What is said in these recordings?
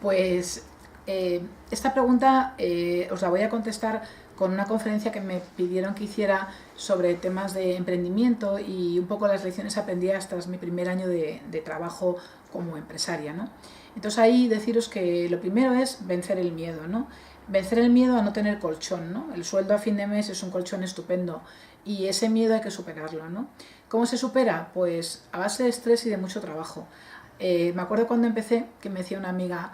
Pues esta pregunta os la voy a contestar con una conferencia que me pidieron que hiciera sobre temas de emprendimiento y un poco las lecciones aprendidas tras mi primer año de trabajo como empresaria, ¿no? Entonces ahí deciros que lo primero es vencer el miedo, ¿no? Vencer el miedo a no tener colchón, ¿no? El sueldo a fin de mes es un colchón estupendo y ese miedo hay que superarlo, ¿no? ¿Cómo se supera? Pues a base de estrés y de mucho trabajo. Me acuerdo cuando empecé que me decía una amiga,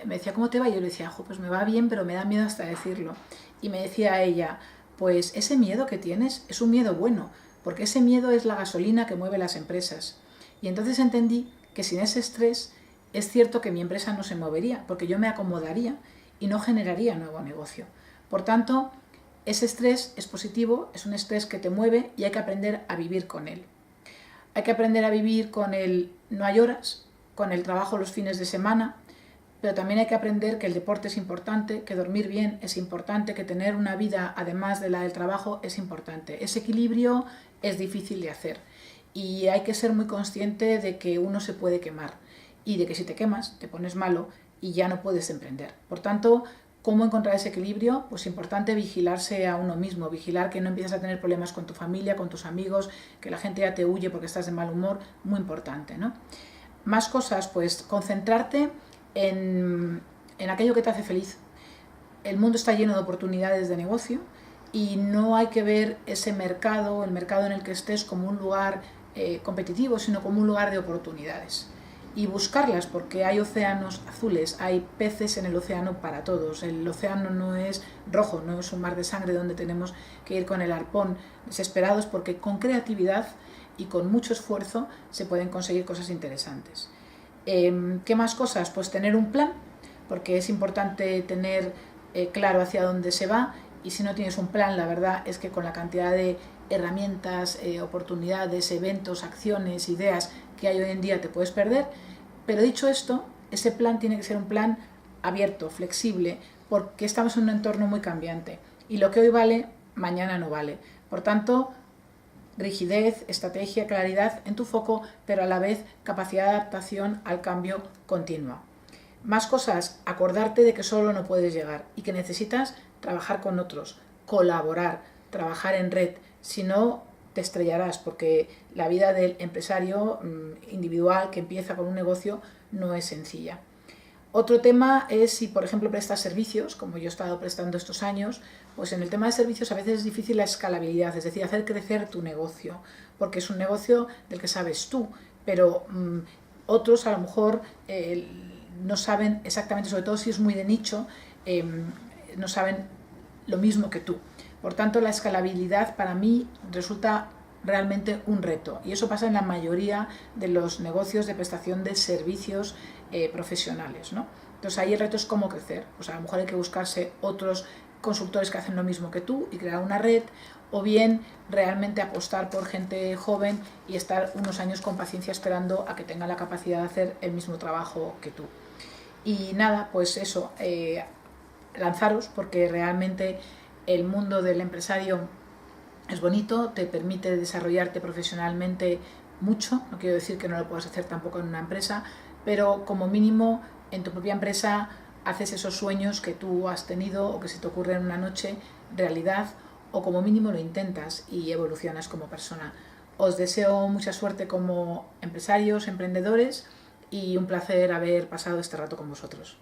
me decía, ¿cómo te va? Y yo le decía, pues me va bien, pero me da miedo hasta decirlo. Y me decía ella, pues ese miedo que tienes es un miedo bueno, porque ese miedo es la gasolina que mueve las empresas. Y entonces entendí que sin ese estrés es cierto que mi empresa no se movería, porque yo me acomodaría y no generaría nuevo negocio. Por tanto, ese estrés es positivo, es un estrés que te mueve y hay que aprender a vivir con él. Hay que aprender a vivir con el no hay horas, con el trabajo los fines de semana, pero también hay que aprender que el deporte es importante, que dormir bien es importante, que tener una vida además de la del trabajo es importante. Ese equilibrio es difícil de hacer y hay que ser muy consciente de que uno se puede quemar y de que si te quemas te pones malo y ya no puedes emprender. Por tanto, ¿cómo encontrar ese equilibrio? Pues importante vigilarse a uno mismo, vigilar que no empieces a tener problemas con tu familia, con tus amigos, que la gente ya te huye porque estás de mal humor, muy importante, ¿no? Más cosas, pues concentrarte en aquello que te hace feliz. El mundo está lleno de oportunidades de negocio y no hay que ver ese mercado, el mercado en el que estés, como un lugar competitivo, sino como un lugar de oportunidades. Y buscarlas, porque hay océanos azules, hay peces en el océano para todos. El océano no es rojo, no es un mar de sangre donde tenemos que ir con el arpón desesperados, porque con creatividad y con mucho esfuerzo se pueden conseguir cosas interesantes. ¿Qué más cosas? Pues tener un plan, porque es importante tener claro hacia dónde se va, y si no tienes un plan, la verdad es que con la cantidad de herramientas, oportunidades, eventos, acciones, ideas que hay hoy en día te puedes perder. Pero dicho esto, ese plan tiene que ser un plan abierto, flexible, porque estamos en un entorno muy cambiante y lo que hoy vale, mañana no vale. Por tanto, rigidez, estrategia, claridad en tu foco, pero a la vez capacidad de adaptación al cambio continua. Más cosas, acordarte de que solo no puedes llegar y que necesitas trabajar con otros, colaborar, trabajar en red, si no te estrellarás, porque la vida del empresario individual que empieza con un negocio no es sencilla. Otro tema es si, por ejemplo, prestas servicios, como yo he estado prestando estos años, pues en el tema de servicios a veces es difícil la escalabilidad, es decir, hacer crecer tu negocio, porque es un negocio del que sabes tú, pero otros a lo mejor no saben exactamente, sobre todo si es muy de nicho, no saben lo mismo que tú. Por tanto, la escalabilidad para mí resulta realmente un reto y eso pasa en la mayoría de los negocios de prestación de servicios profesionales, ¿no? Entonces ahí el reto es cómo crecer. Pues a lo mejor hay que buscarse otros consultores que hacen lo mismo que tú y crear una red, o bien realmente apostar por gente joven y estar unos años con paciencia esperando a que tenga la capacidad de hacer el mismo trabajo que tú. Y nada, pues eso, lanzaros, porque realmente el mundo del empresario es bonito, te permite desarrollarte profesionalmente mucho, no quiero decir que no lo puedas hacer tampoco en una empresa, pero como mínimo en tu propia empresa haces esos sueños que tú has tenido o que se te ocurren en una noche realidad, o como mínimo lo intentas y evolucionas como persona. Os deseo mucha suerte como empresarios, emprendedores, y un placer haber pasado este rato con vosotros.